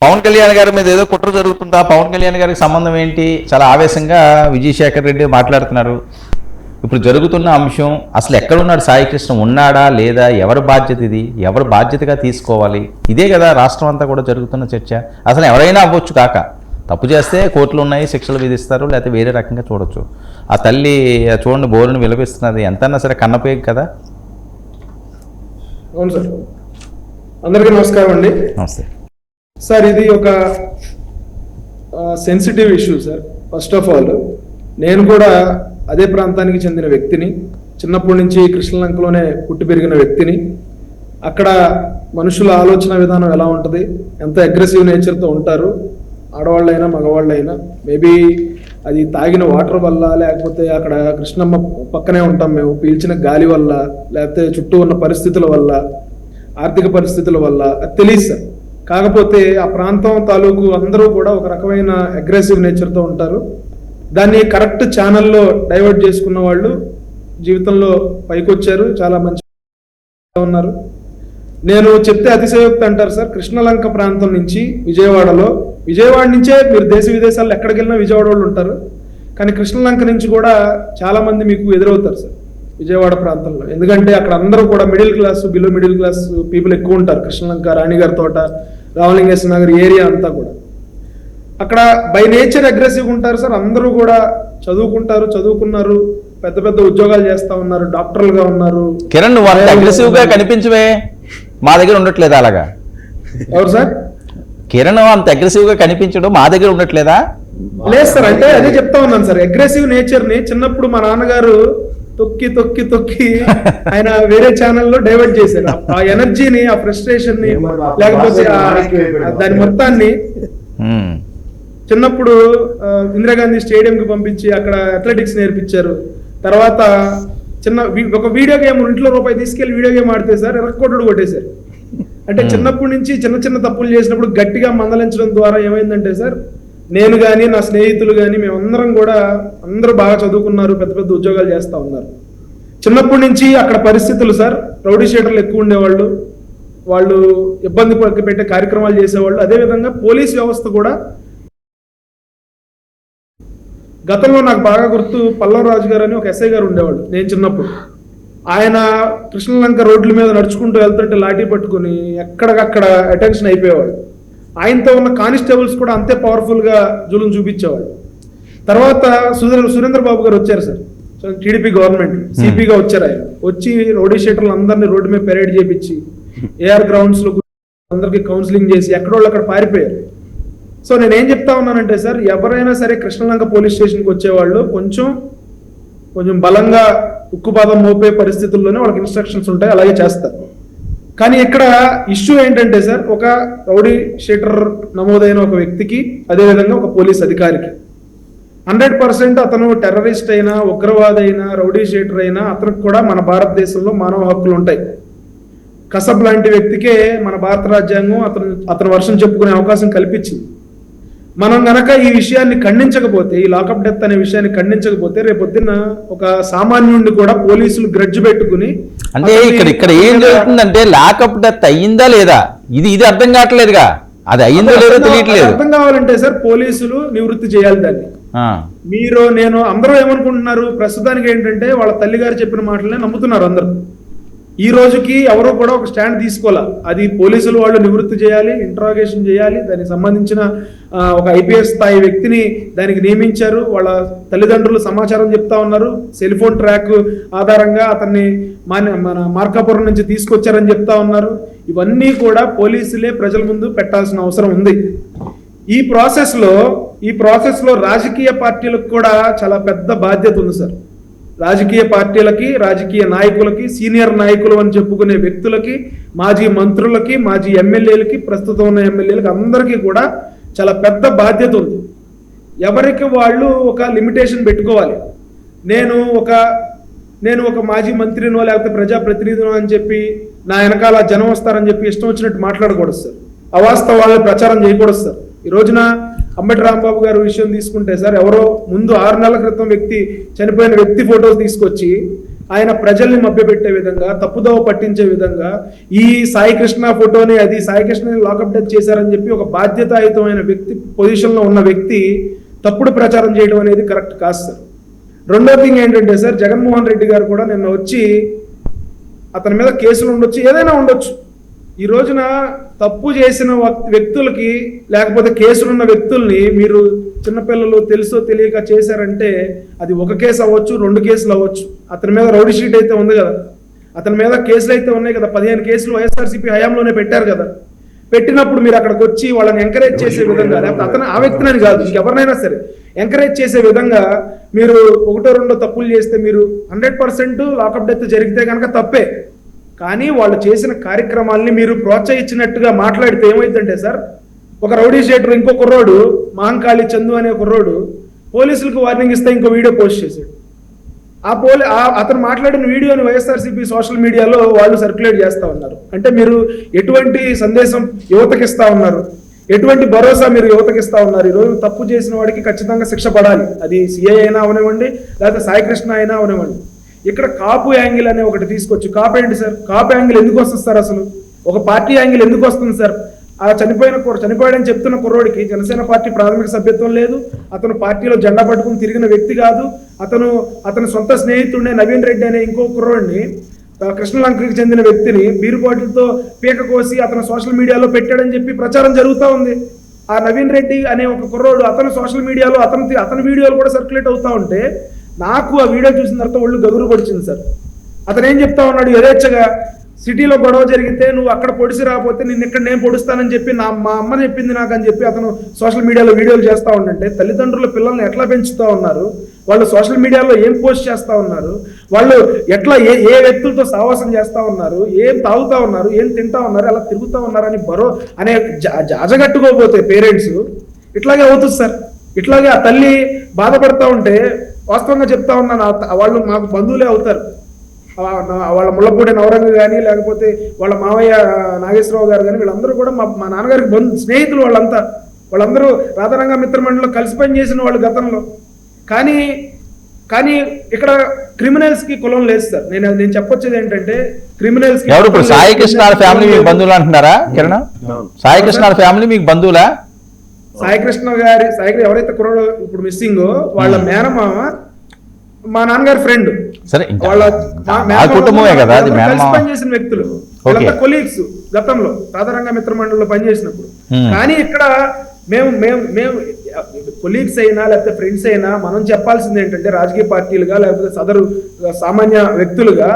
పవన్ కళ్యాణ్ గారి మీద ఏదో కుట్ర జరుగుతుందా, పవన్ కళ్యాణ్ గారికి సంబంధం ఏంటి? చాలా ఆవేశంగా విజయశేఖర్ రెడ్డి మాట్లాడుతున్నారు. ఇప్పుడు జరుగుతున్న అంశం అసలు ఎక్కడున్నాడు సాయికృష్ణ, ఉన్నాడా లేదా, ఎవరి బాధ్యత ఇది, ఎవరు బాధ్యతగా తీసుకోవాలి, ఇదే కదా రాష్ట్రం అంతా కూడా జరుగుతున్న చర్చ. అసలు ఎవరైనా అవ్వచ్చు, కాక తప్పు చేస్తే కోర్టులు ఉన్నాయి, శిక్షలు విధిస్తారు, లేకపోతే వేరే రకంగా చూడొచ్చు. ఆ తల్లి చూడండి బోరుని విలపిస్తున్నది, ఎంతన్నా సరే కన్నపేగు కదా. అవును సార్. అందరికీ నమస్కారం అండి. నమస్తే సార్, ఇది ఒక sensitive issue sir. First of all నేను కూడా అదే ప్రాంతానికి చెందిన వ్యక్తిని, చిన్నప్పటి నుంచి కృష్ణలంకలోనే పుట్టి పెరిగిన వ్యక్తిని. అక్కడ మనుషుల ఆలోచన విధానం ఎలా ఉంటుంది, ఎంత అగ్రెసివ్ నేచర్తో ఉంటారు, ఆడవాళ్ళైనా మగవాళ్ళైనా. మేబీ అది తాగిన వాటర్ వల్ల, లేకపోతే అక్కడ కృష్ణమ్మ పక్కనే ఉంటాం మేము, పీల్చిన గాలి వల్ల, లేకపోతే చుట్టూ ఉన్న పరిస్థితుల వల్ల, ఆర్థిక పరిస్థితుల వల్ల, అది తెలియదు సార్. కాకపోతే ఆ ప్రాంతం తాలూకు అందరూ కూడా ఒక రకమైన అగ్రెసివ్ నేచర్తో ఉంటారు. దాన్ని కరెక్ట్ ఛానల్లో డైవర్ట్ చేసుకున్న వాళ్ళు జీవితంలో పైకొచ్చారు, చాలా మంచి ఉన్నారు. నేను చెప్తే అతిశయోక్తి అంటారు సార్. కృష్ణలంక ప్రాంతం నుంచి విజయవాడ నుంచే మీరు దేశ విదేశాల్లో ఎక్కడికి వెళ్ళినా విజయవాడ వాళ్ళు ఉంటారు. కానీ కృష్ణలంక నుంచి కూడా చాలా మంది మీకు ఎదురవుతారు సార్ విజయవాడ ప్రాంతంలో. ఎందుకంటే అక్కడ అందరూ కూడా middle class, below middle class people ఎక్కువ ఉంటారు. కృష్ణలంక, రాణిగారి తోట, రామలింగేశ్వర నగర్ ఏరియా అంతా కూడా అక్కడ బై నేచర్ అగ్రెసివ్గా ఉంటారు సార్. అందరూ కూడా చదువుకున్నారు, పెద్ద పెద్ద ఉద్యోగాలు చేస్తా ఉన్నారు, డాక్టర్లుగా ఉన్నారు. కిరణ్, నువ్వు అంత అగ్రెసివ్ గా కనిపించవే, మా దగ్గర ఉండట్లేదా అలాగా? ఎవరు సార్? కిరణ్ అంత అగ్రెసివ్ గా కనిపించడం మా దగ్గర ఉండట్లేదా? లేదు సార్, అంటే అదే చెప్తా ఉన్నాను సార్. అగ్రెసివ్ నేచర్ ని చిన్నప్పుడు మా నాన్నగారు తొక్కి ఆయన వేరే ఛానల్లో డైవర్ట్ చేశారు. ఆ ఎనర్జీని, ఆ ఫ్రస్ట్రేషన్ ని, లేకపోతే దాని మొత్తాన్ని చిన్నప్పుడు ఇందిరాగాంధీ స్టేడియంకి పంపించి అక్కడ అథ్లెటిక్స్ నేర్పించారు. తర్వాత ఒక వీడియో గేమ్, ఇంట్లో రూపాయి తీసుకెళ్లి వీడియో గేమ్ ఆడితే సార్ ఎరక్కొట్టుడు కొట్టేశారు. అంటే చిన్నప్పటి నుంచి చిన్న తప్పులు చేసినప్పుడు గట్టిగా మందలించడం ద్వారా ఏమైందంటే సార్, నేను కానీ నా స్నేహితులు కానీ మేమందరం కూడా అందరూ బాగా చదువుకున్నారు, పెద్ద పెద్ద ఉద్యోగాలు చేస్తూ ఉన్నారు. చిన్నప్పటి నుంచి అక్కడ పరిస్థితులు సార్, రౌడీ షీటర్లు ఎక్కువ ఉండేవాళ్ళు, వాళ్ళు ఇబ్బంది పెట్టే కార్యక్రమాలు చేసేవాళ్ళు. అదేవిధంగా పోలీస్ వ్యవస్థ కూడా గతంలో నాకు బాగా గుర్తు, పల్లవరాజు గారు అని ఒక ఎస్ఐ గారు ఉండేవాళ్ళు నేను చిన్నప్పుడు. ఆయన కృష్ణలంక రోడ్ల మీద నడుచుకుంటూ వెళ్తుంటే లాఠీ పట్టుకుని ఎక్కడికక్కడ అటెన్షన్ అయిపోయేవాడు. ఆయనతో ఉన్న కానిస్టేబుల్స్ కూడా అంతే పవర్ఫుల్గా జులుం చూపించేవాడు. తర్వాత సురేంద్ర బాబు గారు వచ్చారు సార్, టీడీపీ గవర్నమెంట్ సిపిగా వచ్చారు. ఆయన వచ్చి రౌడీ షీటర్లు అందరినీ రోడ్డు మీద పెరేడ్ చేపించి ఏఆర్ గ్రౌండ్స్ లో అందరికి కౌన్సిలింగ్ చేసి ఎక్కడోళ్ళు అక్కడ పారిపోయారు. సో నేనేం చెప్తా ఉన్నానంటే సార్, ఎవరైనా సరే కృష్ణలంక పోలీస్ స్టేషన్కి వచ్చేవాళ్ళు కొంచెం బలంగా ఉక్కుపాదం మోపే పరిస్థితుల్లోనే వాళ్ళకి ఇన్స్ట్రక్షన్స్ ఉంటాయి, అలాగే చేస్తారు. కానీ ఇక్కడ ఇష్యూ ఏంటంటే సార్, ఒక రౌడీ షీటర్ నమోదైన ఒక వ్యక్తికి, అదేవిధంగా ఒక పోలీస్ అధికారికి 100% అతను టెర్రరిస్ట్ అయినా, ఉగ్రవాది అయినా, రౌడీ షీటర్ అయినా, అతనికి కూడా మన భారతదేశంలో మానవ హక్కులు ఉంటాయి. కసబ్ లాంటి వ్యక్తికే మన భారత రాజ్యాంగం అతని వర్షం చెప్పుకునే అవకాశం కల్పించింది. మనం గనక ఈ విషయాన్ని ఖండించకపోతే, ఈ లాకప్ డెత్ అనే విషయాన్ని ఖండించకపోతే, రేపొద్దున ఒక సామాన్యుడిని కూడా పోలీసులు గ్రడ్జ్ పెట్టుకుని, అంటే ఇక్కడ ఏం జరుగుతుందంటే లాకప్ డెత్ అయ్యిందా లేదా, ఇది అర్థం కావట్లేదుగా. అది అయ్యిందో లేదో తెలియట్లేదు. అర్థం కావాలంటే సార్ పోలీసులు నివృత్తి చేయాలి దాన్ని. నేను అందరూ ఏమనుకుంటున్నారు, ప్రస్తుతానికి ఏంటంటే వాళ్ళ తల్లిగారు చెప్పిన మాటలనే నమ్ముతున్నారు అందరూ. ఈ రోజుకి ఎవరో కూడా ఒక స్టాండ్ తీసుకోవాలా. అది పోలీసులు వాళ్ళు నివృత్తి చేయాలి, ఇంట్రాగేషన్ చేయాలి. దానికి సంబంధించిన ఒక ఐపీఎస్ స్థాయి వ్యక్తిని దానికి నియమించారు. వాళ్ళ తల్లిదండ్రులు సమాచారం చెప్తా ఉన్నారు. సెల్ ఫోన్ ట్రాక్ ఆధారంగా అతన్ని మన మార్కాపురం నుంచి తీసుకొచ్చారని చెప్తా ఉన్నారు. ఇవన్నీ కూడా పోలీసులే ప్రజల ముందు పెట్టాల్సిన అవసరం ఉంది. ఈ ప్రాసెస్ లో రాజకీయ పార్టీలకు కూడా చాలా పెద్ద బాధ్యత ఉంది సార్. రాజకీయ పార్టీలకి, రాజకీయ నాయకులకి, సీనియర్ నాయకులు అని చెప్పుకునే వ్యక్తులకి, మాజీ మంత్రులకి, మాజీ ఎమ్మెల్యేలకి, ప్రస్తుతం ఉన్న ఎమ్మెల్యేలకి అందరికీ కూడా చాలా పెద్ద బాధ్యత ఉంది. ఎవరికి వాళ్ళు ఒక లిమిటేషన్ పెట్టుకోవాలి. నేను ఒక మాజీ మంత్రినో లేకపోతే ప్రజాప్రతినిధినో అని చెప్పి నా వెనకాల జనం వస్తారని చెప్పి ఇష్టం వచ్చినట్టు మాట్లాడకూడదు సార్. అవాస్తవాలను ప్రచారం చేయకూడదు సార్. ఈ రోజున అంబటి రాంబాబు గారి విషయం తీసుకుంటే సార్, ఎవరో ముందు 6 నెలల క్రితం చనిపోయిన వ్యక్తి ఫోటోస్ తీసుకొచ్చి ఆయన ప్రజల్ని మభ్యపెట్టే విధంగా, తప్పుదోవ పట్టించే విధంగా ఈ సాయి కృష్ణ ఫోటోని, అది సాయి కృష్ణని లాకప్ డెత్ చేశారని చెప్పి ఒక బాధ్యతాయుతమైన వ్యక్తి పొజిషన్లో ఉన్న వ్యక్తి తప్పుడు ప్రచారం చేయడం అనేది కరెక్ట్ కాదు సార్. రెండో థింగ్ ఏంటంటే సార్, జగన్మోహన్ రెడ్డి గారు కూడా నిన్న వచ్చి అతని మీద కేసులు ఉండొచ్చు, ఏదైనా ఉండొచ్చు. ఈ రోజున తప్పు చేసిన వ్యక్తులకి లేకపోతే కేసులున్న వ్యక్తుల్ని మీరు చిన్నపిల్లలు తెలుసో తెలియక చేశారంటే అది ఒక కేసు అవ్వచ్చు, 2 కేసులు అవ్వచ్చు. అతని మీద రౌడీ షీట్ అయితే ఉంది కదా, అతని మీద కేసులు అయితే ఉన్నాయి కదా, 15 కేసులు వైఎస్ఆర్సీపీ హయాంలోనే పెట్టారు కదా. పెట్టినప్పుడు మీరు అక్కడికి వచ్చి వాళ్ళని ఎంకరేజ్ చేసే విధంగా, లేకపోతే అతను ఆ వ్యక్తిని కాదు ఎవరినైనా సరే ఎంకరేజ్ చేసే విధంగా మీరు 1-2 తప్పులు చేస్తే మీరు 100% లాకప్ డెత్ జరిగితే కనుక తప్పే. కానీ వాళ్ళు చేసిన కార్యక్రమాల్ని మీరు ప్రోత్సహించినట్టుగా మాట్లాడితే ఏమైందంటే సార్, ఒక రౌడీ షీటర్ ఇంకో కుర్రోడు మహంకాళి చందు అనే కుర్రోడు పోలీసులకు వార్నింగ్ ఇస్తే ఇంకో వీడియో పోస్ట్ చేశాడు. అతను మాట్లాడిన వీడియోని వైఎస్ఆర్సీపీ సోషల్ మీడియాలో వాళ్ళు సర్క్యులేట్ చేస్తూ ఉన్నారు. అంటే మీరు ఎటువంటి సందేశం యువతకి ఇస్తా ఉన్నారు, ఎటువంటి భరోసా మీరు యువతకి ఇస్తా ఉన్నారు? ఈరోజు తప్పు చేసిన వాడికి ఖచ్చితంగా శిక్ష పడాలి, అది సిఐ అయినా అవనివ్వండి, లేకపోతే సాయి కృష్ణ అయినా అవనివ్వండి. ఇక్కడ కాపు యాంగిల్ అనే ఒకటి తీసుకొచ్చు. కాపు ఏంటి సార్? కాపు యాంగిల్ ఎందుకు వస్తుంది సార్? అసలు ఒక పార్టీ యాంగిల్ ఎందుకు వస్తుంది సార్? ఆ చనిపోయాడని చెప్తున్న కుర్రోడికి జనసేన పార్టీ ప్రాథమిక సభ్యత్వం లేదు, అతను పార్టీలో జెండా పట్టుకుని తిరిగిన వ్యక్తి కాదు. అతను సొంత స్నేహితుడినే నవీన్ రెడ్డి అనే ఇంకో కుర్రోడిని, కృష్ణలంకకి చెందిన వ్యక్తిని బీరు బాటిల్తో పీక కోసి అతను సోషల్ మీడియాలో పెట్టాడని చెప్పి ప్రచారం జరుగుతూ ఉంది. ఆ నవీన్ రెడ్డి అనే ఒక కుర్రోడు అతను సోషల్ మీడియాలో అతని వీడియోలు కూడా సర్క్యులేట్ అవుతూ ఉంటే నాకు ఆ వీడియో చూసిన తర్వాత ఒళ్ళు గగురు పడిచింది సార్. అతను ఏం చెప్తా ఉన్నాడు, యథేచ్ఛగా సిటీలో గొడవ జరిగితే నువ్వు అక్కడ పొడిసి రాకపోతే నేను పొడుస్తానని చెప్పి మా అమ్మ చెప్పింది నాకు అని చెప్పి అతను సోషల్ మీడియాలో వీడియోలు చేస్తూ ఉండంటే తల్లిదండ్రుల పిల్లల్ని ఎట్లా పెంచుతూ ఉన్నారు, వాళ్ళు సోషల్ మీడియాలో ఏం పోస్ట్ చేస్తూ ఉన్నారు, వాళ్ళు ఎట్లా ఏ వ్యక్తులతో సావాసం చేస్తూ ఉన్నారు, ఏం తాగుతూ ఉన్నారు, ఏం తింటా ఉన్నారు, అలా తిరుగుతూ ఉన్నారని అనే జాజగట్టుకోపోతే పేరెంట్స్ ఇట్లాగే అవుతుంది సార్. ఇట్లాగే ఆ తల్లి బాధపడతా ఉంటే వాస్తవంగా చెప్తా ఉన్నాను, వాళ్ళు మాకు బంధువులే అవుతారు. వాళ్ళ ముళ్ళపూడి నవరంగ కానీ లేకపోతే వాళ్ళ మావయ్య నాగేశ్వరరావు గారు కానీ వీళ్ళందరూ కూడా మా నాన్నగారికి స్నేహితులు. వాళ్ళందరూ రాధారంగ మిత్రమండలిలో కలిసి పని చేసిన వాళ్ళు గతంలో. కానీ ఇక్కడ క్రిమినల్స్ కి కులం లేదు సార్. నేను చెప్పొచ్చేది ఏంటంటే క్రిమినల్స్ కి ఎవరు? ఇప్పుడు సాయి కృష్ణ ఫ్యామిలీ మీకు బంధువులు అంటున్నారా కిరణ్? సాయి కృష్ణ ఫ్యామిలీ మీకు బంధువులా? సాయి కృష్ణ ఎవరైతే కుర్రాడు ఇప్పుడు మిస్సింగ్, వాళ్ళ మేనమామ మా నాన్నగారి ఫ్రెండ్. సరే, వాళ్ళ కుటుంబమే కదా అది. కలిసి పనిచేసిన వ్యక్తులు, కొలీగ్స్ గతంలో రాధారంగ మిత్ర మండలిలో పనిచేసినప్పుడు. కానీ ఇక్కడ మేము కొలీగ్స్ అయినా లేకపోతే ఫ్రెండ్స్ అయినా మనం చెప్పాల్సింది ఏంటంటే రాజకీయ పార్టీలుగా లేకపోతే సదరు సామాన్య వ్యక్తులుగా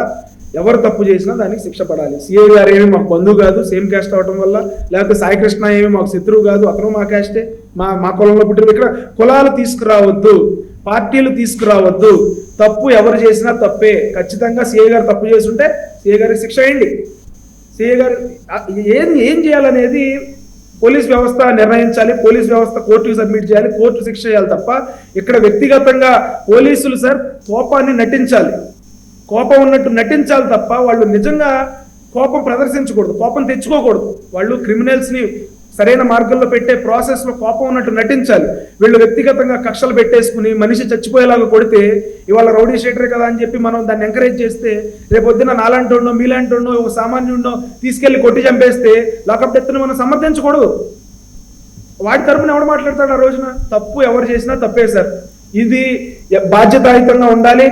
ఎవరు తప్పు చేసినా దానికి శిక్ష పడాలి. సిఐ గారు ఏమి మాకు బంధువు కాదు, సేమ్ క్యాస్ట్ అవడం వల్ల, లేకపోతే సాయి కృష్ణ ఏమి మాకు శత్రువు కాదు, అతను మా క్యాస్టే, మా కులంలో పుట్టిన. ఇక్కడ కులాలు తీసుకురావద్దు, పార్టీలు తీసుకురావద్దు. తప్పు ఎవరు చేసినా తప్పే. ఖచ్చితంగా సిఐ గారు తప్పు చేస్తుంటే సిఐ గారికి శిక్ష వేయండి. సిఐ గారు ఏం చేయాలనేది పోలీస్ వ్యవస్థ నిర్ణయించాలి, పోలీస్ వ్యవస్థ కోర్టుకు సబ్మిట్ చేయాలి, కోర్టు శిక్ష చేయాలి తప్ప ఇక్కడ వ్యక్తిగతంగా పోలీసులు సార్ కోపాన్ని నటించాలి, కోపం ఉన్నట్టు నటించాలి తప్ప వాళ్ళు నిజంగా కోపం ప్రదర్శించకూడదు, కోపం తెచ్చుకోకూడదు. వాళ్ళు క్రిమినల్స్ని సరైన మార్గంలో పెట్టే ప్రాసెస్లో కోపం ఉన్నట్టు నటించాలి. వీళ్ళు వ్యక్తిగతంగా కక్షలు పెట్టేసుకుని మనిషి చచ్చిపోయేలాగా కొడితే ఇవాళ రౌడీ షీటరే కదా అని చెప్పి మనం దాన్ని ఎంకరేజ్ చేస్తే రేపొద్దున నాలాంటి ఉండో మీలాంటి ఉండో ఒక సామాన్యుడో తీసుకెళ్లి కొట్టి చంపేస్తే లాకప్ డెత్ను మనం సమర్థించకూడదు. వాడి తరపున ఎవడు మాట్లాడతాడు ఆ రోజున? తప్పు ఎవరు చేసినా తప్పే సార్. ఇది బాధ్యతాయుతంగా ఉండాలి.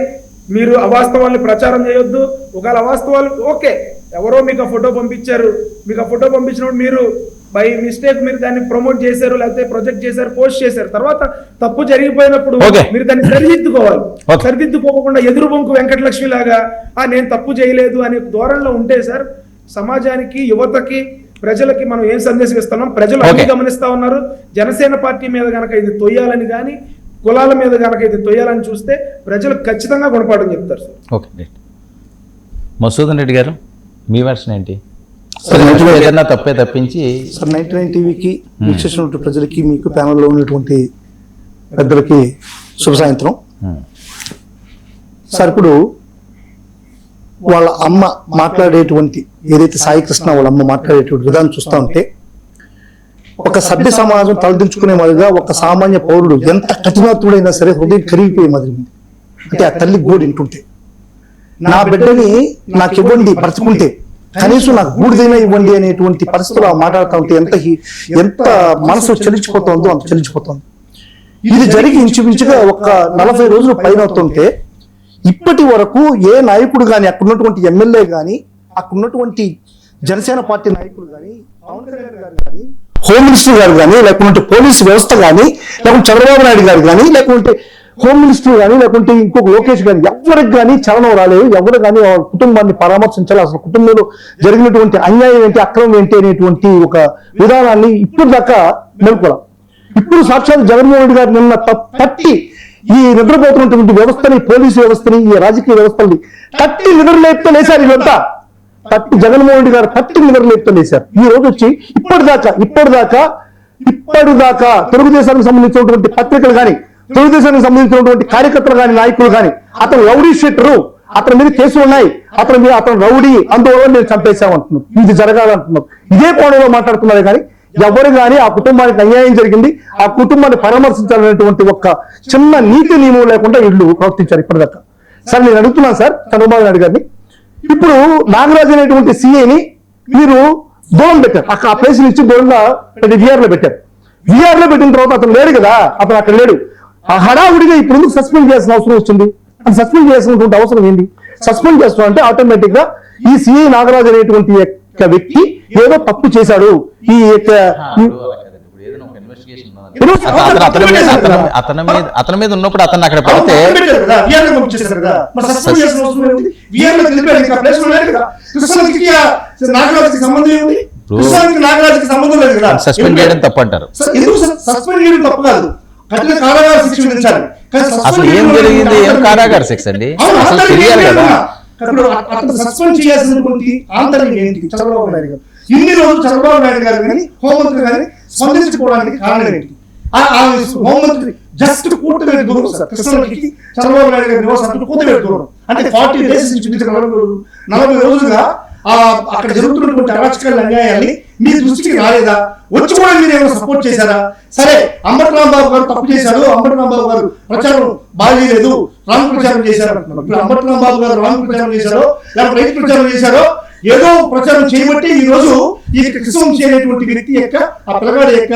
మీరు అవాస్తవాల్ని ప్రచారం చేయొద్దు. ఒకవేళ అవాస్తవాలు ఓకే, ఎవరో మీకు ఆ ఫోటో పంపించారు, మీకు ఆ ఫోటో పంపించినప్పుడు మీరు బై మిస్టేక్ మీరు దాన్ని ప్రమోట్ చేశారు, లేకపోతే ప్రొజెక్ట్ చేశారు, పోస్ట్ చేశారు. తర్వాత తప్పు జరిగిపోయినప్పుడు మీరు దాన్ని సరిదిద్దుకోవాలి. సరిదిద్దుకోకుండా ఎదురు బొంకు వెంకటలక్ష్మి లాగా నేను తప్పు చేయలేదు అనే ధోరణిలో ఉంటే సార్ సమాజానికి, యువతకి, ప్రజలకి మనం ఏం సందేశం ఇస్తున్నాం? ప్రజలు అన్ని గమనిస్తా ఉన్నారు. జనసేన పార్టీ మీద కనుక ఇది తొయ్యాలని కానీ కులాల మీద కనుక ఇది తొయ్యాలని చూస్తే ప్రజలు ఖచ్చితంగా గుణపాఠం చెప్తారు సార్. ఓకే, మసూదన్ రెడ్డి గారు మీ వర్షన్ ఏంటి? ఏదన్నా తప్పే తప్పించి సార్ 99 టీవీకి వీక్షిస్తున్న ప్రజలకి, మీకు ప్యానల్లో ఉన్నటువంటి పెద్దలకి శుభ సాయంత్రం. సార్ ఇప్పుడు వాళ్ళ అమ్మ మాట్లాడేటువంటి ఏదైతే సాయి కృష్ణ వాళ్ళ అమ్మ మాట్లాడేటువంటి విధానం చూస్తూ ఉంటే ఒక సభ్య సమాజం తలదించుకునే మాదిరిగా ఒక సామాన్య పౌరుడు ఎంత కఠినాత్ముడైనా సరే హృదయం కరిగిపోయే మాదిరి ఉంది. అంటే ఆ తల్లి గోడు వింటుంటే నా బిడ్డని నాకు ఇవ్వండి బ్రతుకుంటే, కనీసం నాకు బూడిదైనా ఇవ్వండి అనేటువంటి పరిస్థితులు మాట్లాడుతూ ఉంటే ఎంత మనసు చలించిపోతుందో అంత చలించిపోతుంది. ఇది జరిగి ఇంచుమించుగా ఒక 40 రోజులు పైన అవుతుంటే ఇప్పటి వరకు ఏ నాయకుడు కానీ, అక్కడ ఉన్నటువంటి ఎమ్మెల్యే కానీ, అక్కడ ఉన్నటువంటి జనసేన పార్టీ నాయకులు కానీ, పవన్ కళ్యాణ్ గారు కానీ, హోమ్ మినిస్టర్ గారు కానీ, లేకుంటే పోలీసు వ్యవస్థ కానీ, లేకుంటే చంద్రబాబు నాయుడు గారు కానీ, లేకుంటే హోమ్ మినిస్టర్ కానీ, లేకుంటే ఇంకొక లోకేష్ కానీ, ఎవరికి కానీ చలనం రాలేదు. ఎవరు కానీ వాళ్ళ కుటుంబాన్ని పరామర్శించాలి, అసలు కుటుంబంలో జరిగినటువంటి అన్యాయం ఏంటి, అక్రమం ఏంటి అనేటువంటి ఒక విధానాన్ని ఇప్పుడు దాకా మేల్కొల. ఇప్పుడు సాక్షాత్ జగన్మోహన్ రెడ్డి గారు నిన్న తట్టి ఈ నిద్రపోతున్నటువంటి వ్యవస్థని, పోలీసు వ్యవస్థని, ఈ రాజకీయ వ్యవస్థని తట్టి నిద్రలేపుతో లేశారు. వీళ్ళంతా తట్టి జగన్మోహన్ రెడ్డి గారు తట్టి నిద్రలేపుతో లేశారు. ఈ రోజు వచ్చి ఇప్పటిదాకా తెలుగుదేశానికి సంబంధించినటువంటి పత్రికలు కానీ, తెలుగుదేశానికి సంబంధించినటువంటి కార్యకర్తలు కానీ, నాయకులు కానీ అతను రౌడీ షీటరు, అతని మీద కేసులు ఉన్నాయి, అతను రౌడీ, అందువల్ల నేను చంపేశామంటున్నారు. ఇది జరగాలంటున్నారు. ఇదే కోణంలో మాట్లాడుతున్నారు. కానీ ఎవరు కానీ ఆ కుటుంబానికి అన్యాయం జరిగింది, ఆ కుటుంబాన్ని పరామర్శించాలనేటువంటి ఒక చిన్న నీతి నియమం లేకుండా వీళ్ళు ప్రవర్తించారు ఇప్పటిదాకా. సార్ నేను అడుగుతున్నాను సార్ చంద్రబాబు నాయుడు గారిని, ఇప్పుడు నాగరాజు అనేటువంటి సీఏని మీరు దూరం పెట్టారు, అక్కడ ఆ ప్లేస్ నుంచి దూరంగా విఆర్ లో పెట్టారు. విఆర్ లో పెట్టిన తర్వాత అతను లేడు కదా, అతను అక్కడ లేడు. ఆ హడావుడిగా ఇప్పుడు ఎందుకు సస్పెండ్ చేయాల్సిన అవసరం వచ్చింది? అది సస్పెండ్ చేయాల్సినటువంటి అవసరం ఏంటి? సస్పెండ్ చేస్తున్నా అంటే ఆటోమేటిక్ గా ఈ సిఐ నాగరాజు అనేటువంటి వ్యక్తి ఏదో తప్పు చేశాడు, ఈ అతని మీద ఉన్నప్పుడు అతను అక్కడ పెడితే సస్పెండ్ చేయడం తప్పు అంటారు. అసలు ఏం జరిగింది, ఏం కారాగార శిక్ష అండి, అసలు తెలియాలి కదా. సస్పెండ్ చేయాల్సినటువంటి ఆంతర్యం ఏంటి? చంద్రబాబు నాయుడు గారు ఇన్ని రోజులు చంద్రబాబు నాయుడు గారు కానీ, హోంమంత్రి గారిని స్పందించుకోవడానికి కారణం ఏంటి? హోంమంత్రి జస్ట్ కూటమి దూరం సార్, కృష్ణకి చంద్రబాబు నాయుడు గారి నివాసానికి కూటమి దూరం. అంటే 40 days నుంచి 40 రోజులుగా అక్కడ జరుగుతున్నటువంటి అరాచకాల అన్యాయాన్ని మీ దృష్టికి రాలేదా? వచ్చి కూడా మీరు ఏమైనా సపోర్ట్ చేశారా? సరే, అంబటి రాంబాబు గారు తప్పు చేశారు, అంబటి రాంబాబు గారు ప్రచారం బాగలేదు, రాంగ్ ప్రచారం చేశారు అంటున్నారు. ఇప్పుడు అంబటి రాంబాబు గారు రాంగ్ ప్రచారం చేశారో లేకపోతే రైతు ప్రచారం చేశారో ఏదో ప్రచారం చేయబట్టి ఈ రోజు ఈ కృష్ణవంశీ అనేటువంటి వ్యక్తి యొక్క, ఆ పిల్లగాడి యొక్క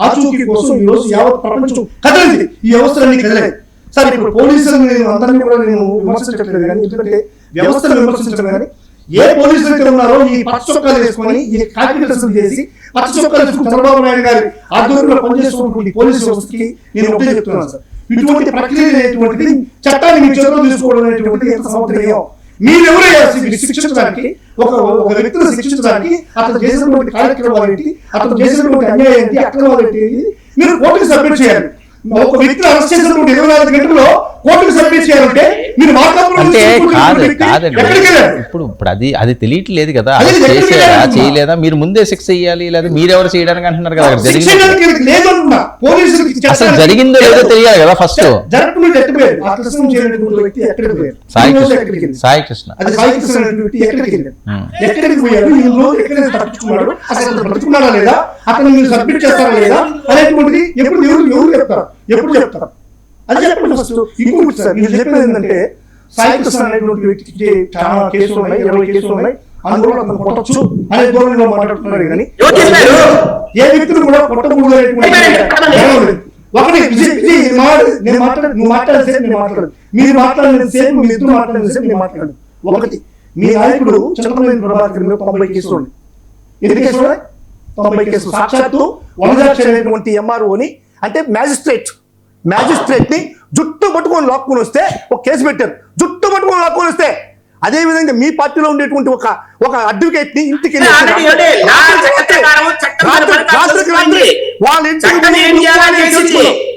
ఆచూకీ కోసం ఈ రోజు యావత్ ప్రపంచం కదలింది, ఈ వ్యవస్థలన్నీ కదిలాయి. సరే, ఇప్పుడు పోలీసులను అందరినీ కూడా నేను విమర్శించట్లేదు కానీ, ఎందుకంటే వ్యవస్థను విమర్శించడం కానీ, ఏ పోలీసులు అయితే ఉన్నారో ఈ పచ్చ చొక్కాలు వేసుకొని, ఈ కాకిటేషన్ చేసి పచ్చ చొక్కాలు వేసుకుని చంద్రబాబు నాయుడు గారి ఆధ్వర్యంలో పనిచేస్తున్నటువంటి పోలీసు వ్యవస్థకి నేను ఒకటే చెప్తున్నాను సార్, ఇటువంటి ప్రక్రియ అనేటువంటిది చట్టాన్ని మీ చేతిలో తీసుకోవడం అనేటువంటిది ఎంత సమర్థనీయం? మీరెవరయ్యా శిక్షించడానికి, ఒక వ్యక్తిని శిక్షించడానికి అతను చేసినటువంటి కార్యక్రమాలు ఏంటి, అతను చేసినటువంటి అన్యాయం ఏంటి, అక్రమాలు ఏంటి, మీరు కోర్టుకు సబ్మిట్ చేయాలి. ఒక వ్యక్తిని అరెస్ట్ చేసినటువంటి 24 గంటల్లో కోర్టుకు సబ్మిట్ చేయాలంటే మీరు అంటే కాదండి. ఇప్పుడు అది తెలియట్లేదు కదా, చేసారా చేయలేదా, మీరు ముందే శిక్ష చేయాలి, లేదా మీరెవరు చేయడానికి అంటున్నారు కదా. అసలు జరిగిందో లేదో తెలియాలి కదా ఫస్ట్. సాయి కృష్ణ ఎక్కడికి పోయారు, బ్రతుకున్నాడా లేదా, అక్కడ మీరు సబ్మిట్ చేస్తారా లేదా అనేటువంటిది ఎప్పుడు ఎవరు చెప్తారు, ఎప్పుడు చెప్తారు? అది చెప్పండి ఫస్ట్. ఇంకొకటి సార్, మీరు చెప్పేది ఏంటంటే సాయి కృష్ణ అనేటువంటి వ్యక్తికి చాలా కేసులు ఉన్నాయి, 20 కేసులు ఉన్నాయి, అందులో అతను కొట్టచ్చు అనే ధోరణిలో మాట్లాడుతున్నారు. కానీ ఏ వ్యక్తిని కూడా కొట్టకూడదు అనేటువంటి ఒకటి నేను మాట్లాడు, నువ్వు మాట్లాడేసేపు నేను మాట్లాడదు, మీరు మాట్లాడిన సేపు, మీ ఇద్దరు మాట్లాడిన సేపు నేను మాట్లాడు. ఒకటి, మీ నాయకుడు చంద్రబాబు ప్రభాకర్ మీద 90 కేసులు ఉన్నాయి. ఎన్ని కేసులు ఉన్నాయి? 90 కేసులు. సాక్షాత్తు వనజాక్షి అనేటువంటి ఎంఆర్ఓని, అంటే మ్యాజిస్ట్రేట్ ని జుట్టు పట్టుకొని లాక్కుని వస్తే ఒక కేసు పెట్టారు. జుట్టు పట్టుకొని లాక్కుని వస్తే అదే విధంగా మీ పార్టీలో ఉండేటువంటి ఒక అడ్వకేట్ ని ఇంటికి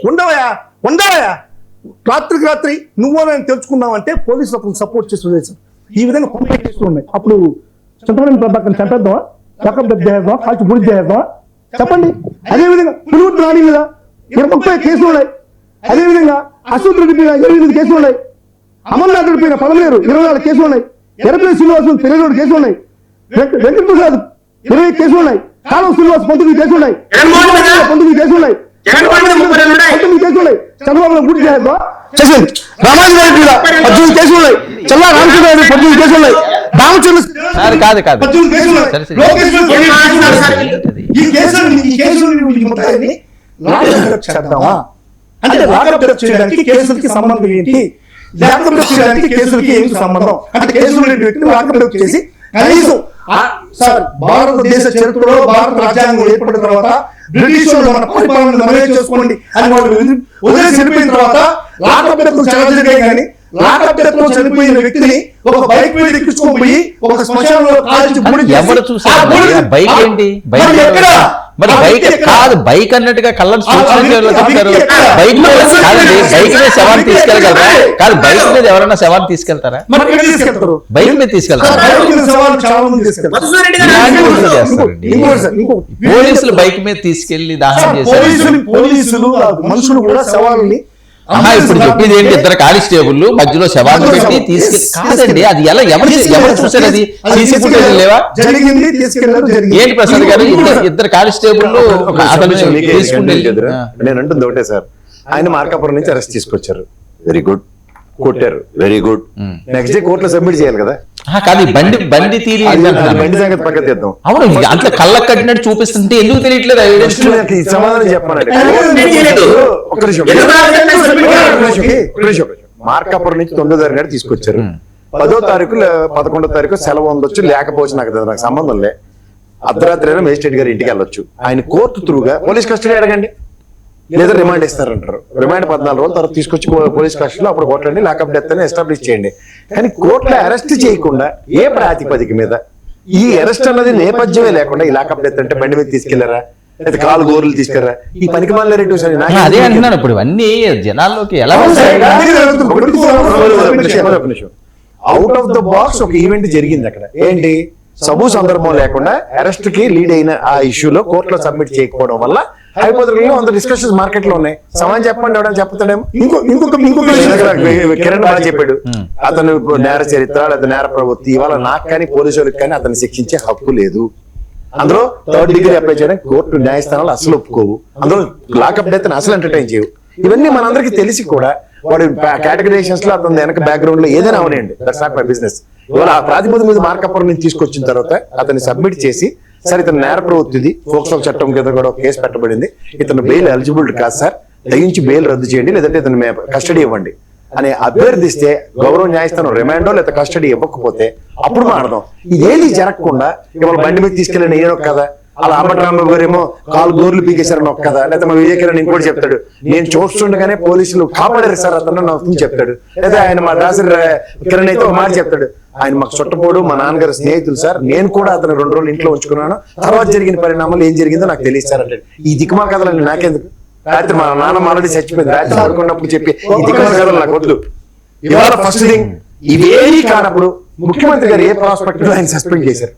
ఉండవయా రాత్రికి రాత్రి నువ్వు నేను తెలుసుకున్నావు అంటే పోలీసులు అప్పుడు సపోర్ట్ చేసి ఈ విధంగా 90 కేసులు ఉన్నాయి. అప్పుడు చంద్రబాబు ప్రభాకర్ చంపేద్దామా, రకం చేద్దామా, కాల్చి గుడి చేద్దామా చెప్పండి? అదేవిధంగా పులుగుట్టు రాణి మీద 30 కేసులు ఉన్నాయి. అదేవిధంగా అశోక్ రెడ్డి మీద 28 కేసులు ఉన్నాయి. అమర్నాథ్ రెడ్డి పైన 14 24 కేసులు ఉన్నాయి. ఎర్రపల్లి శ్రీనివాసు 22 కేసులు ఉన్నాయి. వెంకటప్రసాద్ 20 కేసులు ఉన్నాయి. కాలువ శ్రీనివాస్ 19 కేసులు ఉన్నాయి. 19 కేసులు ఉన్నాయి. 19 కేసులు ఉన్నాయి, చంద్రబాబు నాయుడు గుర్తు చేద్దాం చేసింది. రామాజీ గారి మీద 18 కేసులు ఉన్నాయి, చల్లా రామచంద్ర గారి 18 కేసులు ఉన్నాయి, సార్ కాదు 18 కేసులు ఉన్నాయి, సరే, సరే. లోకేష్ మీద 18 కేసులు ఉన్నాయి. ఈ కేసులు మొత్తాన్ని లాకప్ డెత్ చేద్దామా అంటే లాకప్ డెత్ చేయడానికి కేసులకి సంబంధం ఏంటి? లాకప్ డెత్ చేయడానికి కేసులకి ఏంటి సంబంధం? అంటే కేసులు లేని వ్యక్తిని లాకప్ డెత్ చేసి కనీసం సార్ భారతదేశ చరిత్రలో భారత రాజ్యాంగం ఏర్పడిన తర్వాత బ్రిటిష్ వాళ్ళు మన పరిపాలన మనమే చేసుకోండి అని వాళ్ళు వదిలేసి చనిపోయిన తర్వాత లాకప్ డెత్ జరిగాయి. కానీ లాకప్ డెత్ లో చనిపోయిన వ్యక్తిని ఒక బైక్ మీద ఎక్కించుకొని పోయి ఒక శ్మశానంలో కాల్చి ఎవరు చూసారు? బైక్ ఏంటి? బైక్ మరి బైక్ కాదు, బైక్ అన్నట్టుగా కళ్ళని సూచించారు. బైక్ మీద కాదండి, బైక్ మీద శవాన్ని తీసుకెళ్ళగలరా? కాదు, బైక్ మీద ఎవరైనా శవాన్ని తీసుకెళ్తారా? బైక్ మీద తీసుకెళ్తారా? పోలీసులు బైక్ మీద తీసుకెళ్లి దహనం చేశారు. పోలీసులు మనుషులు కూడా శవాలని ఇప్పుడు చెప్పేది ఏంటి? ఇద్దరు కానిస్టేబుల్ మధ్యలో శవాన్ని పెట్టి తీసుకెళ్ళి కాదండి, అది ఎలా ఎవరు చూసారు? అది సీసీ ఫుటేజ్ లేవా? జరిగింది, తీసుకెళ్లారు. ఏంటి ప్రసాద్ గారు, ఇద్దరు కానిస్టేబుల్ నేను అంటుంది ఒకటే సార్, ఆయన మార్కాపురం నుంచి అరెస్ట్ తీసుకొచ్చారు, వెరీ గుడ్, కొట్టారు, వెరీ గుడ్. నెక్స్ట్ డే కోర్టులో సబ్మిట్ చేయాలి కదా. కాదు, బండి తీరి బండి సంగతి పక్కన తీద్దాం. అవును, అంట్లో కళ్ళకు కట్టినట్టు చూపిస్తుంటే ఎందుకు తెలియట్లేదు? సమాధానం చెప్పానండి. మార్కాపురం నుంచి 9వ తారీఖు తీసుకొచ్చారు, 10వ తారీఖు 11వ తారీఖు సెలవు ఉండొచ్చు, లేకపోవచ్చు, నాకు సంబంధం లే. అర్ధరాత్రి మేజిస్ట్రేట్ గారి ఇంటికి వెళ్ళొచ్చు. ఆయన కోర్టు త్రూగా పోలీస్ కస్టడీ అడగండి, లేదా రిమాండ్ ఇస్తారంటారు. రిమాండ్ 14 రోజుల తర్వాత తీసుకొచ్చి పోలీస్ కస్టడీలో అప్పుడు కొట్టండి, లాకప్ డెత్ అని ఎస్టాబ్లిష్ చేయండి. కానీ కోర్టులో అరెస్ట్ చేయకుండా ఏ ప్రాతిపదిక మీద ఈ అరెస్ట్ అన్నది నేపథ్యమే లేకుండా ఈ లాకప్ డెత్ అంటే బండి మీద తీసుకెళ్లారా, లేదా కాలు గోర్లు తీసుకెళ్లారా? ఈ పనికి మాలిన రెడ్డి అదే అంటున్నాను. ఇప్పుడు ఇవన్నీ జనాల్లోకి ఎలా అవుట్ ఆఫ్ ద బాక్స్ ఒక ఈవెంట్ జరిగింది అక్కడ. ఏంటి? సబు సందర్భం లేకుండా అరెస్ట్ కి లీడ్ అయిన ఆ ఇష్యూలో కోర్టులో సబ్మిట్ చేయకపోవడం వల్ల హైపోథెటికల్ అంత డిస్కషన్స్ మార్కెట్ లో ఉన్నాయి. సమాధానం చెప్పండి, ఎవడని చెప్తాడేమో. ఇంకొక కిరణ్ బాగా చెప్పాడు, అతను నేర చరిత్ర లేదా నేర ప్రవృత్తి ఇవాళ నాకు కానీ పోలీసులకు కానీ అతన్ని శిక్షించే హక్కు లేదు. అందులో 3rd డిగ్రీ అప్లై చేయడానికి కోర్టు న్యాయస్థానాలు అసలు ఒప్పుకోవు. అందులో లాకప్ డెత్ అసలు ఎంటర్టైన్ చేయవు. ఇవన్నీ మనందరికీ తెలిసి కూడా వాడు కేటగరైజేషన్స్ లో అతని వెనక బ్యాక్గ్రౌండ్ లో ఏదైనా అవనండి, దట్స్ నాట్ మై బిజినెస్. ఇవాళ ఆ ప్రాతిపదిక మీద మార్కాపురం నుంచి తీసుకొచ్చిన తర్వాత అతన్ని సబ్మిట్ చేసి, సార్ ఇతను నేర ప్రవృత్తిది, పోక్సో చట్టం కింద కూడా ఒక కేసు పెట్టబడింది, ఇతను బెయిల్ ఎలిజిబుల్ కాదు సార్, దయించి బెయిల్ రద్దు చేయండి, లేదంటే ఇతను కస్టడీ ఇవ్వండి అని అభ్యర్థిస్తే గౌరవ న్యాయస్థానం రిమాండో లేదా కస్టడీ ఇవ్వకపోతే అప్పుడు మాడదాం. ఇదేది జరగకుండా ఇవాళ బండి మీద తీసుకెళ్ళిన ఏనో కదా, అలా అంబటరాంబాబు గారేమో కాలు గోర్లు పీకేశారని ఒక కదా, లేదా మా విజయకిరణ్ ఇంకోటి చెప్తాడు, నేను చూస్తుండగానే పోలీసులు కాపాడారు సార్ అతను నాకు చెప్తాడు, లేదా ఆయన మా దాసరి కిరణ్ అయితే ఒక మాట చెప్తాడు, ఆయన మాకు చుట్టపోడు, మా నాన్నగారు స్నేహితులు సార్, నేను కూడా అతను 2 రోజులు ఇంట్లో ఉంచుకున్నాను, తర్వాత జరిగిన పరిణామాలు ఏం జరిగిందో నాకు తెలియదు సార్ అంటాడు. ఈ దిక్కుమా కథలు నాకెందుకు? రాత్రి మా నాన్న ఆల్రెడీ చచ్చిపోయింది, రాత్రి పడుకున్నప్పుడు చెప్పి ఈ దిక్కుమా కథలు నాకు వద్దు. ఇవాళ ఫస్ట్ థింగ్, ఇవేమీ కానప్పుడు ముఖ్యమంత్రి గారు ఏ ప్రాస్పెక్ట్ లో ఆయన సస్పెండ్ చేశారు?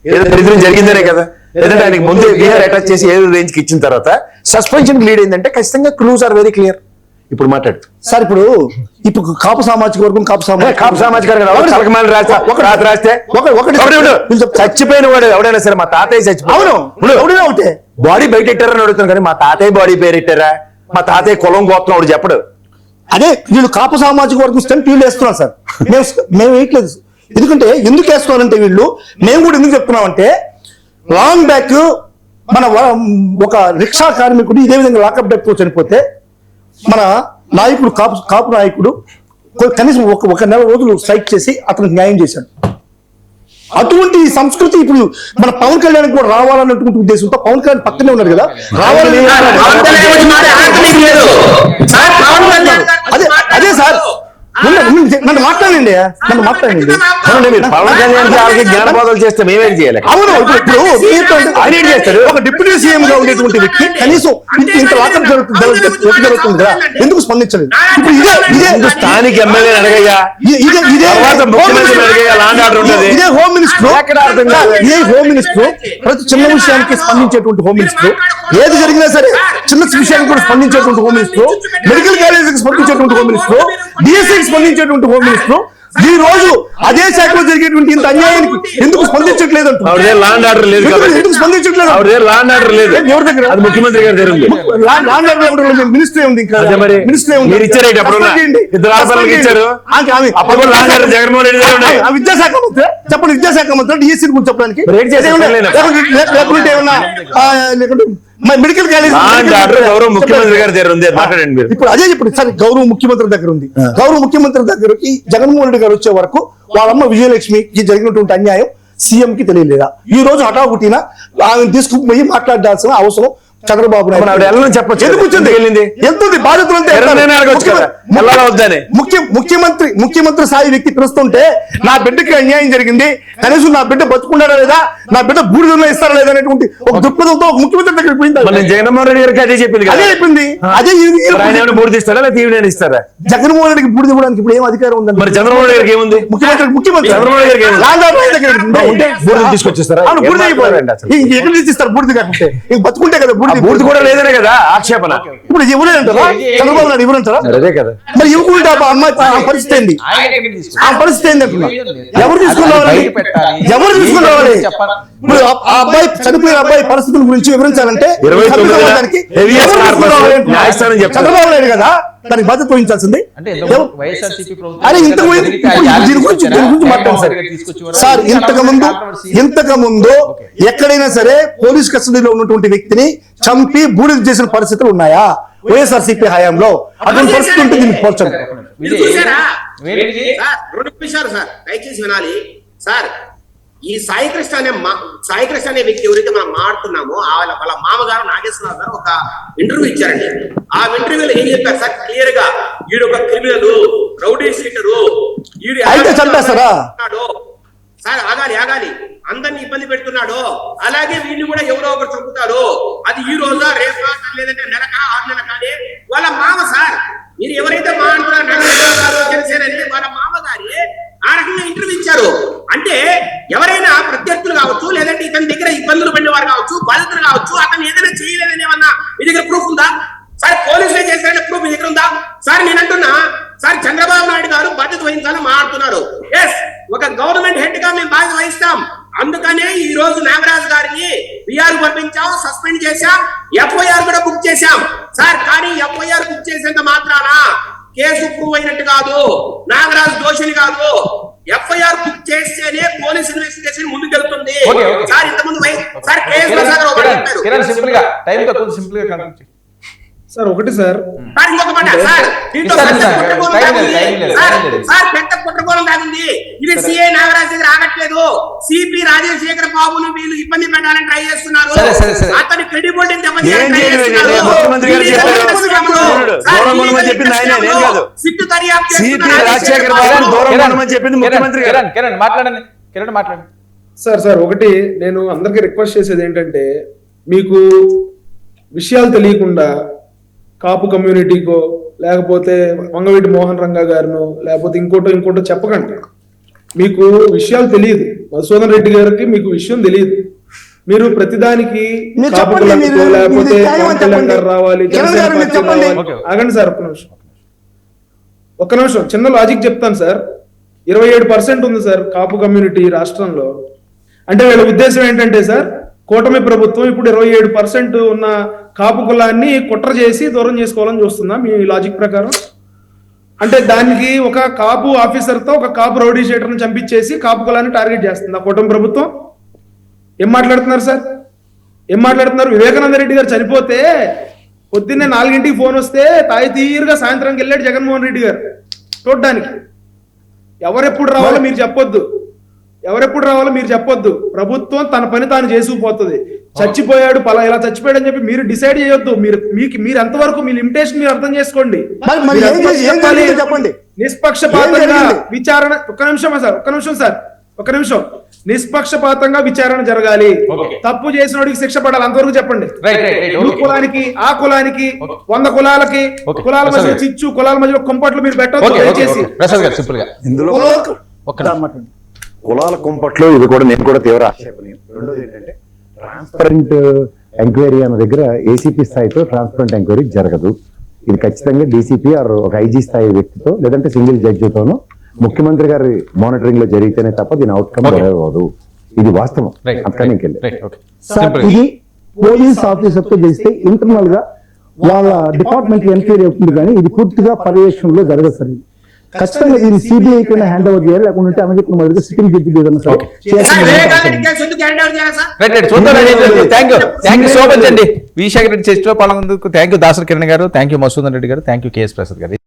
ఏదో దరిద్రం జరిగిందనే కదా, లేదంటే ఆయనకి ముందే బీఆర్ అటాచ్ చేసి ఏదో రేంజ్ కి ఇచ్చిన తర్వాత సస్పెన్షన్ లీడ్ అయిందంటే ఖచ్చితంగా క్లూస్ ఆర్ వెరీ క్లియర్. ఇప్పుడు మాట్లాడు సార్. ఇప్పుడు కాపు సామాజిక వర్గం కాపు సామాజిక రాస్తే చచ్చిపోయిన వాడు ఎవడైనా సరే, మా తాతయ్య చచ్చిపోయిన ఒకటే బాడీ బయట పెట్టారని అడుగుతాను, కానీ మా తాతయ్య బాడీ పేరు పెట్టారా, మా తాతయ్య కులం గోత్రం వాడు చెప్పడు. అదే వీళ్ళు కాపు సామాజిక వర్గం స్టెంట్ వీళ్ళు వేస్తున్నారు సార్, మేము వేయట్లేదు. ఎందుకంటే ఎందుకు వేస్తున్నారంటే వీళ్ళు, మేము కూడా ఎందుకు చెప్తున్నామంటే లాంగ్ బ్యాక్ మన ఒక రిక్షా కార్మికుడు ఇదే విధంగా లాకప్ డెత్ తో చనిపోతే మన నాయకుడు కాపు నాయకుడు కనీసం ఒక నెల రోజులు స్ట్రైక్ చేసి అతనికి న్యాయం చేశాడు. అటువంటి సంస్కృతి ఇప్పుడు మన పవన్ కళ్యాణ్ కూడా రావాలన్నటువంటి ఉద్దేశంతో పవన్ కళ్యాణ్ పక్కనే ఉన్నారు కదా, రావాలని అదే సార్. నన్ను మాట్లాడండి, పవన్ కళ్యాణ్ జ్ఞానబోధలు చేస్తే మేమేం చేయాలి? అవును, ఇప్పుడు చేస్తాడు ఒక డిప్యూటీ సీఎం గా ఉండేటువంటి వ్యక్తి కనీసం ఇంత లాకప్ జరుగుతుంది కదా, ఎందుకు స్పందించలేదు? ఇప్పుడు ఇదే స్థానిక ఎమ్మెల్యే అడగయ్యా, ఇదే హోమ్ మినిస్టర్ ప్రతి చిన్న విషయానికి స్పందించేటువంటి హోమ్ మినిస్టర్, ఏది జరిగినా సరే చిన్న విషయానికి కూడా స్పందించేటువంటి హోమ్ మినిస్టర్, మెడికల్ కాలేజీకి స్పందించేటువంటి హోమ్ మినిస్టర్, డిఎస్సీకి స్పందించేటువంటి హోమ్ మినిస్టర్, ఈ రోజు అదే శాఖలో జరిగేటువంటి ఇంత అన్యాయానికి ఎందుకు స్పందించట్లేదు అంటున్నారు. ఆవిడే లా అండ్ ఆర్డర్ లేదు కాబట్టి ఎందుకు స్పందించట్లేదు? ఆవిడే లా అండ్ ఆర్డర్ లేదు. ఎవరి దగ్గర? అది ముఖ్యమంత్రి గారి దగ్గర ఉంది. మినిస్ట్రీ ఉంది ఇంకా. అదే మరి మినిస్ట్రీ ఉంది. మీరు ఇచ్చారు ఎప్పుడన్నా? ఇద్దరు ఆడపిల్లలకి ఇచ్చారు. అప్పుడు కూడా law and order Jaganmohan Reddy దగ్గర ఉన్నాయి. విద్యాశాఖ మంత్రి చెప్పండి, విద్యాశాఖ మంత్రి డిఎస్సీ గురించి చెప్పడానికి మరి ఏం చేశారు? లేకుంటే ఏమన్నా లేకుంటే medical college law and order గౌరవ ముఖ్యమంత్రి గారి దగ్గర ఉంది. మాట్లాడండి మీరు. ఇప్పుడు అదే ఇప్పుడు సరే గౌరవ ముఖ్యమంత్రి దగ్గర ఉంది. గౌరవ ముఖ్యమంత్రి దగ్గరకి జగన్మోహన్ రెడ్డి గారు వచ్చే వరకు వాళ్ళమ్మ విజయలక్ష్మికి జరిగినటువంటి అన్యాయం సీఎం కి తెలియలేదా? ఈ రోజు హఠాహుటిన ఆమెను తీసుకుపోయి మాట్లాడాల్సిన అవసరం చంద్రబాబు నాయుడు. ఆవిడ వెళ్ళని చెప్పొచ్చు. ఎందుకు వచ్చింది? వెళ్ళింది. ఎంతుంది బాధ్యతలు అంటే ముఖ్యమంత్రి స్థాయి వ్యక్తి పిలుస్తుంటే నా బిడ్డకి అన్యాయం జరిగింది, కనీసం నా బిడ్డ బతుకున్నాడా లేదా, నా బిడ్డ బూడిదలో ఇస్తారా లేదా అనేటువంటి ఒక దృక్పథంతో ముఖ్యమంత్రి దగ్గర పోయింది. జగన్మోహన్ రెడ్డి గారికి అదే చెప్పింది. అదే చెప్పింది. అదే బూడిద ఇస్తారా లేదా ఈవిడ ఇస్తారా? జగన్మోహన్ రెడ్డికి బూడిద ఇవ్వడానికి ఇప్పుడు ఏం అధికారం ఉందండి? మరి చంద్రబాబు నాయుడు గారికి ఏముంది? ముఖ్యమంత్రి చంద్రబాబు నాయుడు గారికి ఏముంది? బూడిద తీసుకొచ్చేస్తారా? బూడిద ఎక్కడ తీస్తారు? బూడిద కాకుంటే ఇంక బతుకుంటే కదా బూడిద. బూడిద కూడా లేదనే కదా ఆక్షేపణ. ఇప్పుడు ఇవ్వలేదంటారా? చంద్రబాబు నాయుడు ఇవ్వనంటారా? అదే కదా. మరి ఇవ్వకుండా అమ్మాయి పరిస్థితి ఏంది? ఆ పరిస్థితి ఏంది అంటున్నా. ఎవరు తీసుకుని రావాలి? ఎవరు తీసుకుని రావాలి? ఇప్పుడు ఆ అబ్బాయి చనిపోయిన అబ్బాయి పరిస్థితుల గురించి వివరించాలంటే 29 న్యాయస్థానం చెప్తారు. చంద్రబాబు నాయుడు కదా దానికి బాధ్యత వహించాల్సింది. అరే ఇంతకు దీని గురించి మాట్లాడారు సార్. ఇంతకు ముందు ఎక్కడైనా సరే పోలీస్ కస్టడీలో ఉన్నటువంటి వ్యక్తిని చంపి బూడిద చేసిన పరిస్థితులు ఉన్నాయా వైఎస్ఆర్సీపీ హయాంలో? అటువంటి పరిస్థితి ఉంటుంది. దీనికి పోల్చండి. మీరు చూసారా? సార్ 2 నిమిషాలు సార్ దయచేసి వినాలి సార్. ఈ సాయి కృష్ణ అనే వ్యక్తి ఎవరైతే మనం మాట్లాడుతున్నామో వాళ్ళ మామగారు నాగేశ్వరరావు గారు ఒక ఇంటర్వ్యూ ఇచ్చారండి. ఆ ఇంటర్వ్యూలో ఏం చెప్పారు సార్ క్లియర్ గా? ఈడు ఒక క్రిమినల్, రౌడీ షీటరు, అయితే చంపేస్తారా సార్? ఆగాలి అందరిని ఇబ్బంది పెడుతున్నాడు. అలాగే వీళ్ళు కూడా ఎవరో ఒకరు చంపుతారు. అది ఈ రోజా రేపా లేదంటే నెలక 6 నెలల కానీ వాళ్ళ మామ సార్. మీరు ఎవరైతే మాట్లాడుతున్నారు జనసేన వాళ్ళ మామగారి ఆ రకంగా ఇంటర్వ్యూ ఇచ్చారు. అంటే ఎవరైనా ప్రత్యర్థులు కావచ్చు, లేదంటే ఇతని దగ్గర ఇబ్బందులు పడిన వారు కావచ్చు, బాధితులు కావచ్చు, అతను ఏదైనా చేయలేదని ఏమన్నా మీ దగ్గర ప్రూఫ్ ఉందా సార్? పోలీసులే చేశారనే ప్రూఫ్ మీ దగ్గర ఉందా సార్? నేను అంటున్నా సార్, చంద్రబాబు నాయుడు గారు బాధ్యత వహించాలని మాట్లాడుతున్నారు. ఎస్, ఒక గవర్నమెంట్ హెడ్ గా మేము బాధ్యత వహిస్తాం. అందుకనే ఈ రోజు నాగరాజు గారిని విఆర్ పంపించాం, సస్పెండ్ చేశాం, ఎఫ్ఐఆర్ కూడా బుక్ చేశాం సార్. కానీ ఎఫ్ఐఆర్ బుక్ చేసేంత మాత్రాన కేసు ప్రూవ్ అయినట్టు కాదు, నాగరాజు దోషిని కాదు. ఎఫ్ఐఆర్ బుక్ చేస్తేనే పోలీస్ ఇన్వెస్టిగేషన్ ముందుకెళ్తుంది సార్. ఇంతకుముందు సార్ కేసు సార్ ఒకటి సార్ ఇంకొక మాట సార్, దీంట్లో పెద్ద కుట్రకోణం తాగింది. ఇది సిఐ నాగరాజు దగ్గర ఆగట్లేదు. సిపి రాజశేఖర బాబును వీళ్ళు ఇబ్బంది పెట్టాలని ట్రై చేస్తున్నారు. అతని క్రెడిబిలిటీ సిట్టు సార్ ఒకటి నేను అందరికి రిక్వెస్ట్ చేసేది ఏంటంటే, మీకు విషయాలు తెలియకుండా కాపు కమ్యూనిటీకో లేకపోతే వంగవీటి మోహన్ రంగా గారినో లేకపోతే ఇంకోటో చెప్పకండి. మీకు విషయాలు తెలియదు. మధుసూదన్ రెడ్డి గారికి మీకు విషయం తెలియదు. మీరు ప్రతిదానికి లేకపోతే పవన్ కళ్యాణ్ గారు రావాలి, ఆగండి సార్ ఒక్క నిమిషం చిన్న లాజిక్ చెప్తాను సార్. 27% ఉంది సార్ కాపు కమ్యూనిటీ రాష్ట్రంలో. అంటే వీళ్ళ ఉద్దేశం ఏంటంటే సార్, కూటమి ప్రభుత్వం ఇప్పుడు 27% ఉన్న కాపు కులాన్ని కుట్ర చేసి దూరం చేసుకోవాలని చూస్తుందా మీ లాజిక్ ప్రకారం? అంటే దానికి ఒక కాపు ఆఫీసర్తో ఒక కాపు రౌడీ షీటర్ని చంపించేసి కాపు కులాన్ని టార్గెట్ చేస్తుందా కూటమి ప్రభుత్వం? ఏం మాట్లాడుతున్నారు సార్? ఏం మాట్లాడుతున్నారు? వివేకానంద రెడ్డి గారు చనిపోతే పొద్దున్నే 4 ఫోన్ వస్తే తాయి తీరుగా సాయంత్రంకి వెళ్ళాడు జగన్మోహన్ రెడ్డి గారు చూడ్డానికి. ఎవరెప్పుడు రావాలో మీరు చెప్పొద్దు. ప్రభుత్వం తన పని తాను చేసుకుపోతుంది. చచ్చిపోయాడు ఇలా చచ్చిపోయాడు అని చెప్పి మీరు డిసైడ్ చేయొద్దు. మీరు ఎంతవరకు మీ లిమిటేషన్ మీరు అర్థం చేసుకోండి. చెప్పండి. నిష్పక్షపాతంగా విచారణ ఒక్క నిమిషం నిష్పక్షపాతంగా విచారణ జరగాలి. తప్పు చేసిన వాడికి శిక్ష పడాలి, అంతవరకు చెప్పండి. కులానికి ఆ కులానికి 100 కులాలకి కులాల మధ్య చిచ్చు, కులాల మధ్య కుంపట్లు మీరు పెట్టొద్దు దయచేసి. కులాల కుంపట్లో ఇది కూడా నేను కూడా తీవ్ర ఆక్షేపణీయం. రెండోది ఏంటంటే, ట్రాన్స్పరెంట్ ఎంక్వైరీ అన్న దగ్గర ఏసీపీ స్థాయితో ట్రాన్స్పరెంట్ ఎంక్వైరీ జరగదు. ఇది ఖచ్చితంగా డీసీపీ ఆర్ ఒక ఐజీ స్థాయి వ్యక్తితో లేదంటే సింగిల్ జడ్జితోనో ముఖ్యమంత్రి గారి మానిటరింగ్ లో జరిగితేనే తప్ప దీని అవుట్కమ్ Okay. జరగదు. ఇది వాస్తవం. రైట్ అంతకని ఇంకెళ్ళి రైట్ ఓకే సార్ ఇది పోలీస్ ఆఫీసర్ తో చేస్తే ఇంటర్నల్ గా వాళ్ళ డిపార్ట్మెంట్ ఎంక్వైరీ అవుతుంది, కానీ ఇది పూర్తిగా పర్యవేక్షణలో జరగదు సార్. ఇది ఖచ్చితంగా దీన్ని సిబిఐ కన్నా హ్యాండ్ ఓవర్ చేయాలి, లేకుంటే అమెరికన్ మాదిరిగా సిట్టింగ్ జడ్జి ఏదైనా సరే Okay. సార్ చేయాల్సిన వివేకానంద కేసు ఎందుకు హ్యాండ్ ఓవర్ చేయాలి సార్? రైట్ రైట్ చూద్దాం. థ్యాంక్ యూ సో మచ్ అండి. విశాఖ రెడ్డి చర్చలో పాల్గొన్నందుకు థ్యాంక్ యూ దాసరి కిరణ్ గారు, థ్యాంక్ యూ మసూదన్ రెడ్డి గారు, థ్యాంక్ యూ కేఎస్ ప్రసాద్ గారు.